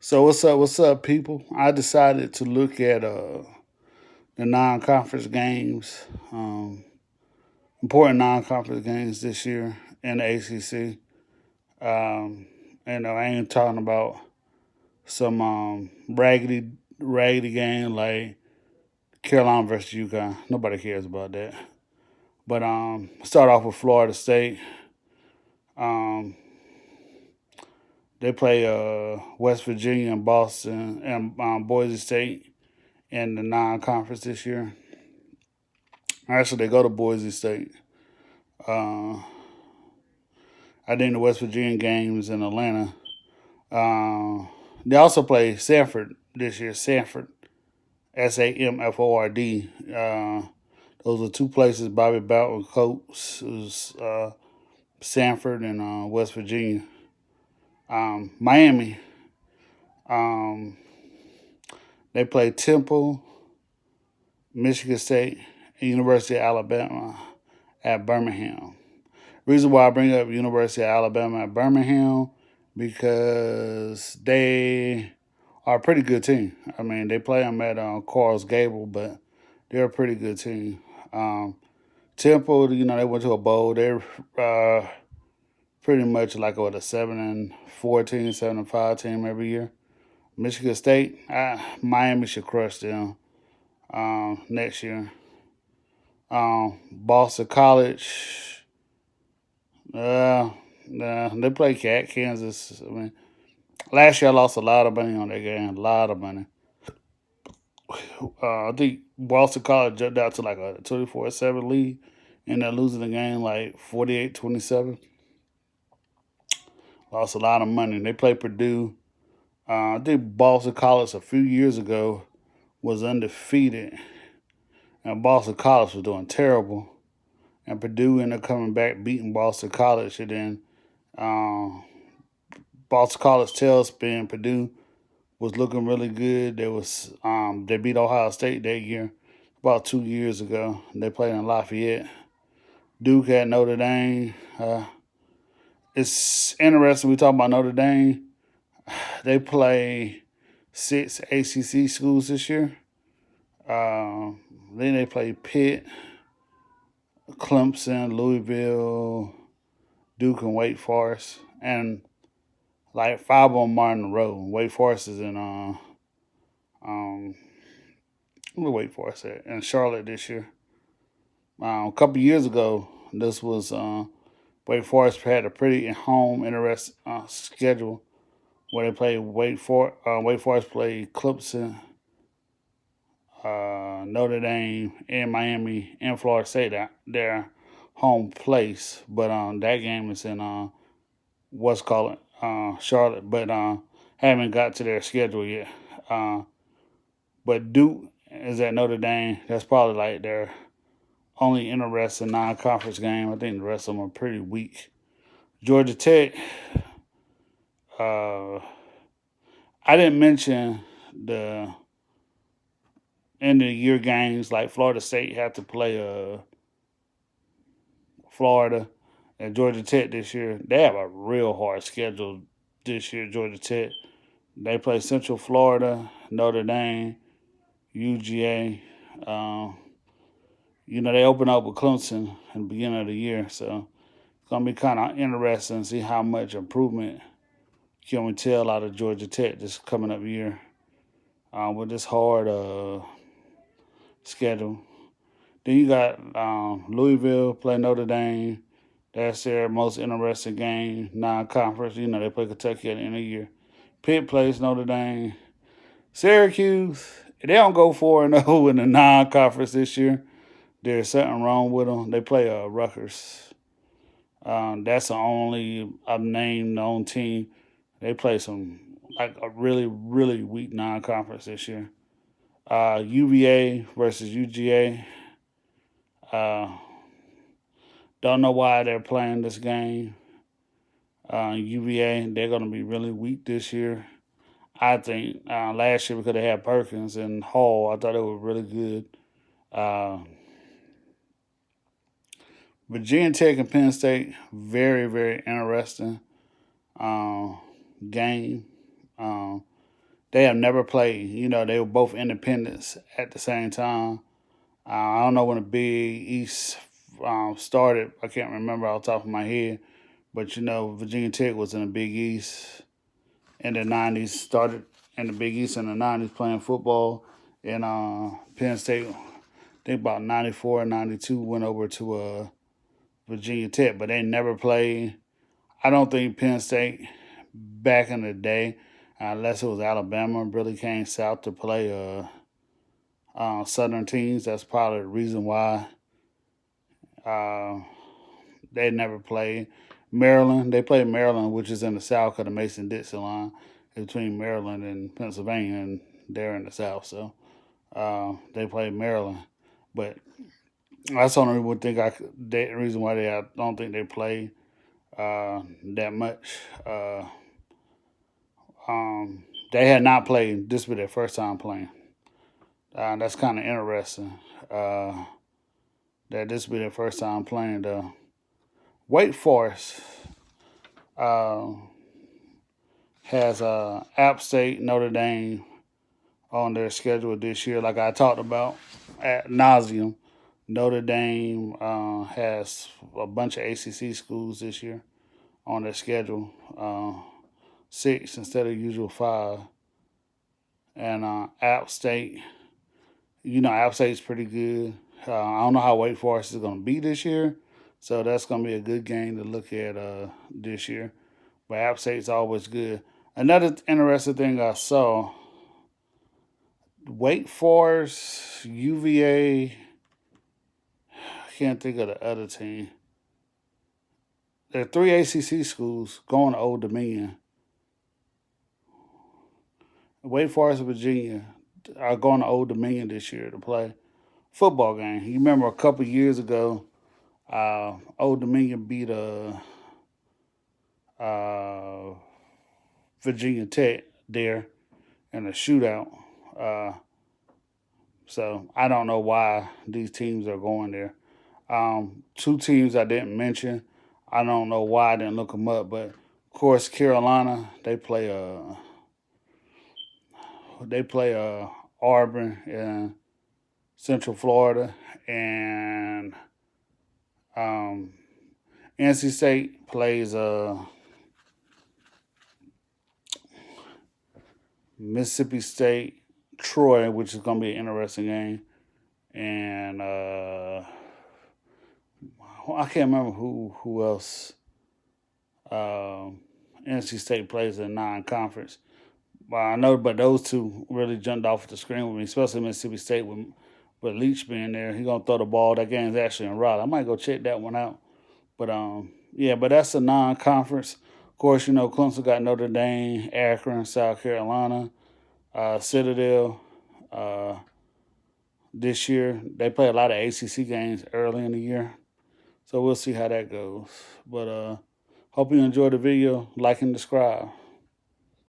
So what's up, people? I decided to look at the non-conference games, important non-conference games this year in the ACC. Um, and I ain't talking about some raggedy game like Carolina versus UConn. Nobody cares about that. But start off with Florida State. Um, they play West Virginia and Boston and Boise State in the non-conference this year. Actually, they go to Boise State. Uh, I think the West Virginia games in Atlanta. They also play Sanford this year. Sanford, Samford. Those are two places Bobby Bowden coached. It was Sanford and West Virginia. Miami. Um, they play Temple, Michigan State, and University of Alabama at Birmingham. Reason why I bring up University of Alabama at Birmingham because they are a pretty good team. I mean, they play them at Coral Gable, but they're a pretty good team. Um, Temple, they went to a bowl. They're pretty much like what a 7-14, 7-5 team every year. Michigan State, Miami should crush them next year. Boston College. They play Kansas. I mean, last year I lost a lot of money on that game. A lot of money. I think Boston College jumped out to like a 24-7 lead, and they're losing the game like 48-27. Lost a lot of money. They play Purdue. I think Boston College a few years ago was undefeated, and Boston College was doing terrible. And Purdue ended up coming back, beating Boston College, and then uh, Boston College tailspin. Purdue was looking really good. They beat Ohio State that year, about 2 years ago. They played in Lafayette. Duke at Notre Dame. It's interesting. We talk about Notre Dame. They play 6 ACC schools this year. Then they play Pitt, Clemson, Louisville, Duke, and Wake Forest, and like five of them are in a row. Wake Forest is in um where Wake Forest at in Charlotte this year. A couple years ago, this was Wake Forest had a pretty home interest schedule where they played Wake Forest played Clemson, Notre Dame, and Miami, and Florida State at their home place. But that game is in what's called Charlotte, but haven't got to their schedule yet. Uh, but Duke is at Notre Dame. That's probably like their only interesting non-conference game. I think the rest of them are pretty weak. Georgia Tech. Uh, I didn't mention the end of the year games like Florida State have to play Florida and Georgia Tech this year. They have a real hard schedule this year. Georgia Tech. They play Central Florida, Notre Dame, UGA. Um, they open up with Clemson in the beginning of the year, so it's gonna be kind of interesting to see how much improvement can we tell out of Georgia Tech this coming up year with this hard schedule. Then you got Louisville play Notre Dame. That's their most interesting game, non-conference. They play Kentucky at the end of the year. Pitt plays Notre Dame. Syracuse, they don't go 4-0 in the non-conference this year. There's something wrong with them. They play Rutgers. That's the only I've named known team. They play some like a really really weak non-conference this year. UVA versus UGA. Uh, don't know why they're playing this game. UVA, they're going to be really weak this year. I think last year because they had Perkins and Hall, I thought they were really good. Uh, Virginia Tech and Penn State, very, very interesting uh, game. Um, They have never played. You know, they were both independents at the same time. I don't know when the Big East started. I can't remember off the top of my head. But you know, Virginia Tech was in the Big East in the '90s. Started in the Big East in the '90s playing football. And Penn State, I think about '94 and '92, went over to Virginia Tech, but they never played. I don't think Penn State back in the day, unless it was Alabama, really came south to play Southern teams. That's probably the reason why uh, they never played. Maryland, they played Maryland, which is in the south of the Mason-Dixon line between Maryland and Pennsylvania, and they're in the south. So they played Maryland, but that's the only reason why I don't think they play that much. They had not played. This would be their first time playing. That's kind of interesting. That this would be their first time playing. Wake Forest uh, has App State, Notre Dame on their schedule this year. Like I talked about ad nauseum, Notre Dame has a bunch of ACC schools this year on their schedule. 6 instead of usual 5. And App State, you know, App State's pretty good. I don't know how Wake Forest is going to be this year, so that's going to be a good game to look at this year. But App State's always good. Another interesting thing I saw: Wake Forest, UVA. I can't think of the other team. There are 3 ACC schools going to Old Dominion. Wake Forest, Virginia are going to Old Dominion this year to play football game. You remember a couple years ago, Old Dominion beat uh, Virginia Tech there in a shootout. Uh, so I don't know why these teams are going there. 2 teams I didn't mention. I don't know why I didn't look them up, but of course Carolina they play Auburn in Central Florida, and um, NC State plays Mississippi State, Troy, which is going to be an interesting game, and I can't remember who else NC State plays in non-conference. But I know, but those 2 really jumped off the screen with me, especially Mississippi State with Leach being there. He's gonna throw the ball. That game's actually in Raleigh. I might go check that one out. But yeah, but that's a non-conference. Of course, you know Clemson got Notre Dame, Akron, South Carolina, Citadel. Uh, this year they play a lot of ACC games early in the year, so we'll see how that goes. But hope you enjoyed the video. Like and subscribe.